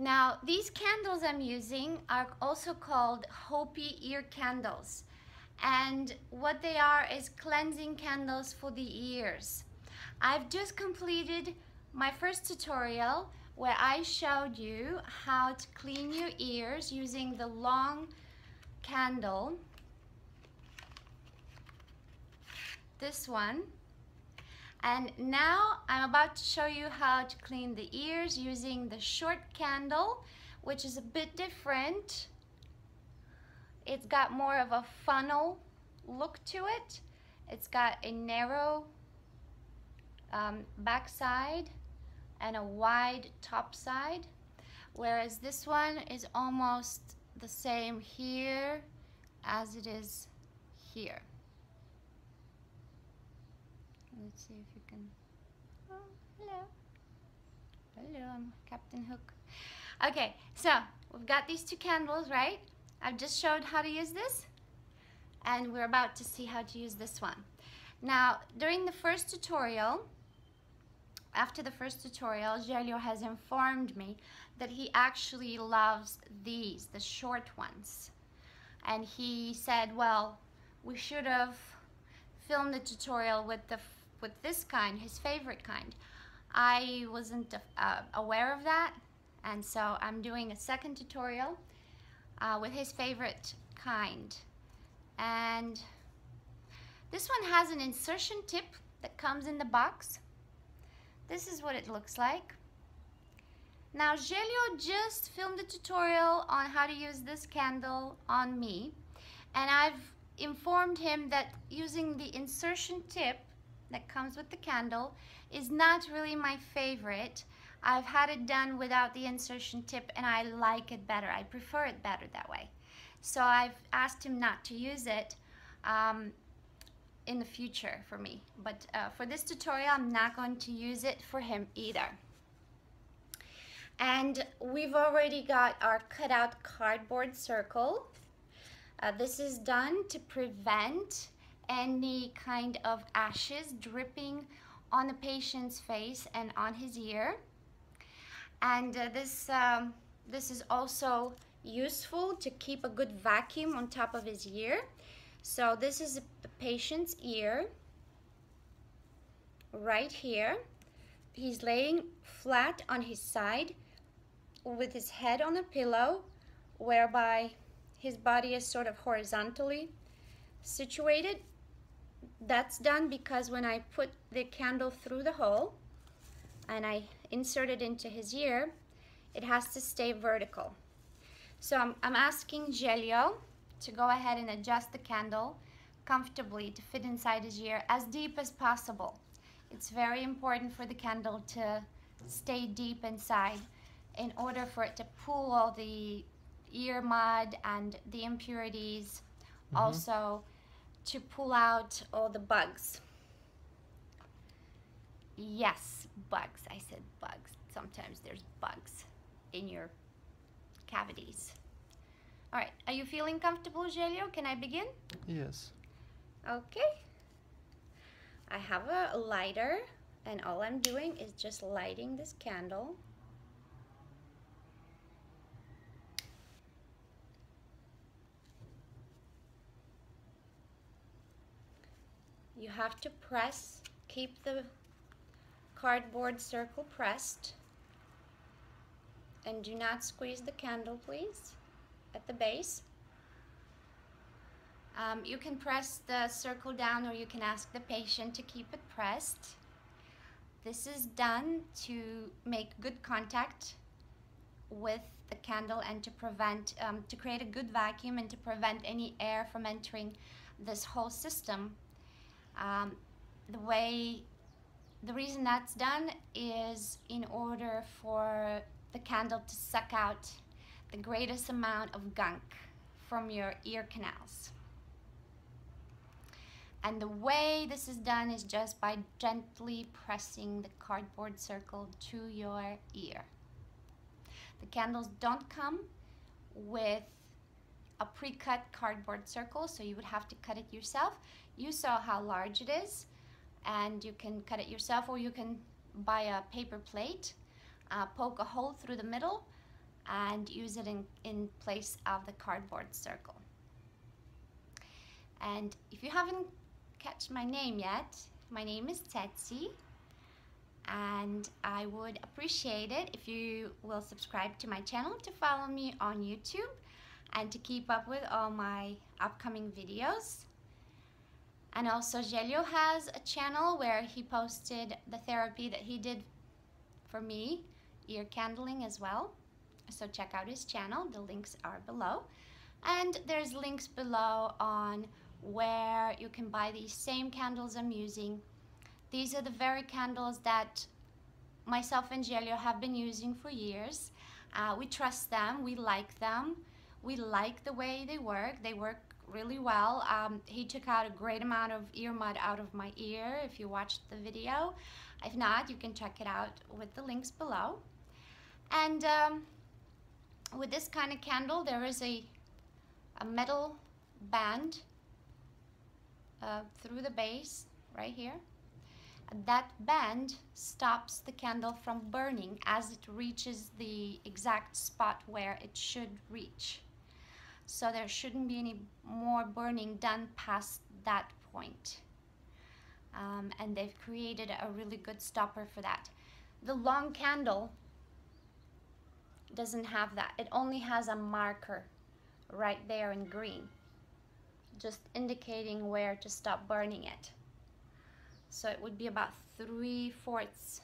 Now, these candles I'm using are also called Hopi ear candles. And what they are is cleansing candles for the ears. I've just completed my first tutorial where I showed you how to clean your ears using the long candle. This one. And now I'm about to show you how to clean the ears using the short candle, which is a bit different. It's got more of a funnel look to it. It's got a narrow backside and a wide top side, whereas this one is almost the same here as it is here. Let's see if you can. Oh, hello. Hello, I'm Captain Hook. Okay, so we've got these two candles, right? I've just showed how to use this, and we're about to see how to use this one. Now, during the first tutorial, after the first tutorial, Gelio has informed me that he actually loves these, the short ones. And he said, well, we should have filmed the tutorial with this kind, his favorite kind. I wasn't aware of that, and so I'm doing a second tutorial with his favorite kind. And this one has an insertion tip that comes in the box. This is what it looks like. Now, Gelio just filmed a tutorial on how to use this candle on me, and I've informed him that using the insertion tip that comes with the candle is not really my favorite. I've had it done without the insertion tip and I like it better. I prefer it better that way. So I've asked him not to use it in the future for me. But for this tutorial, I'm not going to use it for him either. And we've already got our cutout cardboard circle. This is done to prevent any kind of ashes dripping on the patient's face and on his ear. And this is also useful to keep a good vacuum on top of his ear. So this is the patient's ear right here. He's laying flat on his side with his head on a pillow, whereby his body is sort of horizontally situated. That's done because when I put the candle through the hole and I insert it into his ear, it has to stay vertical. So I'm asking Gelio to go ahead and adjust the candle comfortably to fit inside his ear as deep as possible. It's very important for the candle to stay deep inside in order for it to pull all the ear mud and the impurities, also to pull out all the bugs. Yes, bugs. I said bugs. Sometimes there's bugs in your cavities. All right, are you feeling comfortable, Gelio? Can I begin? Yes. Okay. I have a lighter, and all I'm doing is just lighting this candle. You have to press, keep the cardboard circle pressed, and do not squeeze the candle, please, at the base. You can press the circle down, or you can ask the patient to keep it pressed. This is done to make good contact with the candle and to prevent, to create a good vacuum and to prevent any air from entering this whole system. The reason that's done is in order for the candle to suck out the greatest amount of gunk from your ear canals. And the way this is done is just by gently pressing the cardboard circle to your ear. The candles don't come with a pre-cut cardboard circle, so you would have to cut it yourself. You saw how large it is, and you can cut it yourself, or you can buy a paper plate, poke a hole through the middle, and use it in place of the cardboard circle. And if you haven't catch my name yet, my name is Cetsy, and I would appreciate it if you will subscribe to my channel to follow me on YouTube and to keep up with all my upcoming videos. And also Gelio has a channel where he posted the therapy that he did for me, ear candling as well. So check out his channel, the links are below. And there's links below on where you can buy these same candles I'm using. These are the very candles that myself and Gelio have been using for years. We trust them, we like them, we like the way they work really well. He took out a great amount of ear mud out of my ear if you watched the video. If not, you can check it out with the links below. And with this kind of candle, there is a metal band through the base right here. That band stops the candle from burning as it reaches the exact spot where it should reach. So there shouldn't be any more burning done past that point. And they've created a really good stopper for that. The long candle doesn't have that. It only has a marker right there in green, just indicating where to stop burning it. So it would be about 3/4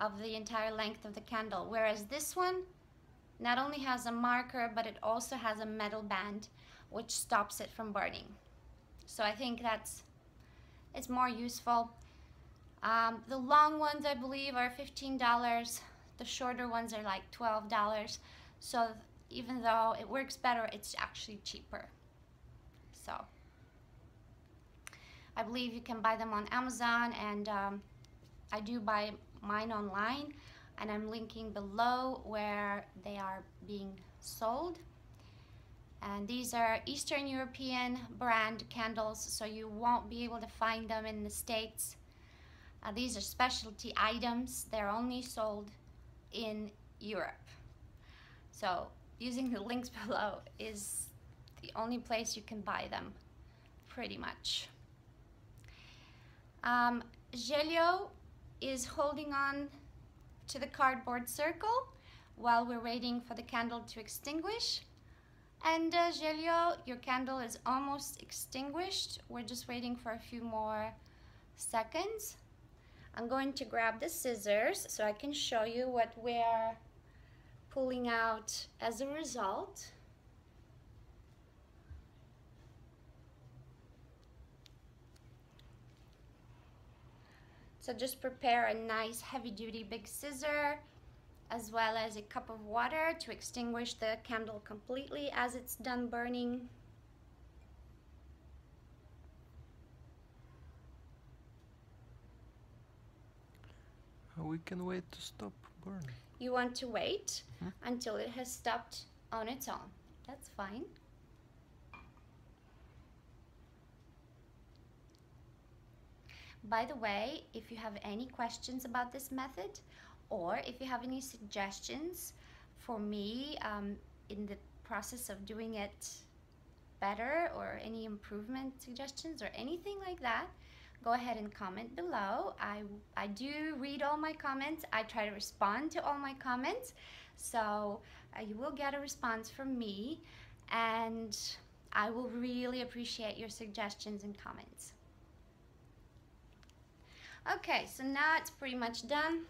of the entire length of the candle, whereas this one not only has a marker, but it also has a metal band which stops it from burning. So I think it's more useful. The long ones I believe are $15. The shorter ones are like $12. So even though it works better, it's actually cheaper. So I believe you can buy them on Amazon, and I do buy mine online, and I'm linking below where they are being sold. And these are Eastern European brand candles, so you won't be able to find them in the States. These are specialty items. They're only sold in Europe. So using the links below is the only place you can buy them, pretty much. Gelio is holding on to the cardboard circle while we're waiting for the candle to extinguish. And Gelio, your candle is almost extinguished. We're just waiting for a few more seconds. I'm going to grab the scissors so I can show you what we're pulling out as a result. So just prepare a nice heavy-duty big scissor, as well as a cup of water to extinguish the candle completely as it's done burning. We can wait to stop burning. You want to wait until it has stopped on its own. That's fine. By the way, if you have any questions about this method, or if you have any suggestions for me in the process of doing it better, or any improvement suggestions or anything like that, go ahead and comment below. I do read all my comments. I try to respond to all my comments, so you will get a response from me, and I will really appreciate your suggestions and comments. Okay, so now it's pretty much done.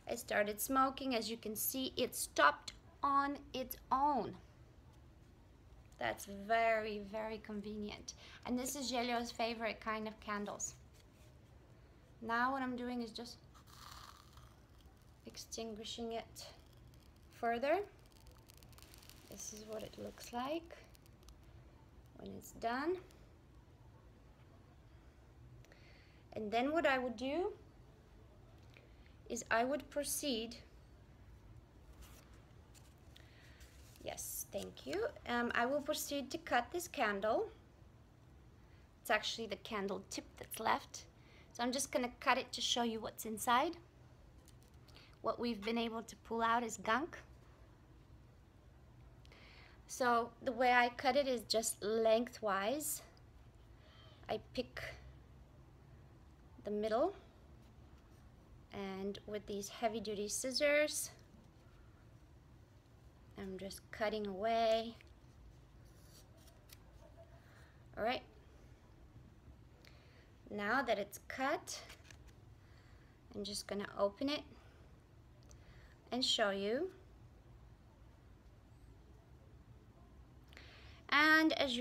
It started smoking. As you can see, it stopped on its own. That's very, very convenient. And this is Gelio's favorite kind of candles. Now what I'm doing is just extinguishing it further. This is what it looks like when it's done. And then what I would do is I would proceed. Yes, thank you. I will proceed to cut this candle. It's actually the candle tip that's left. So I'm just gonna cut it to show you what's inside. What we've been able to pull out is gunk. So the way I cut it is just lengthwise. I pick the middle, and with these heavy-duty scissors, I'm just cutting away. All right. Now that it's cut, I'm just going to open it and show you. And as you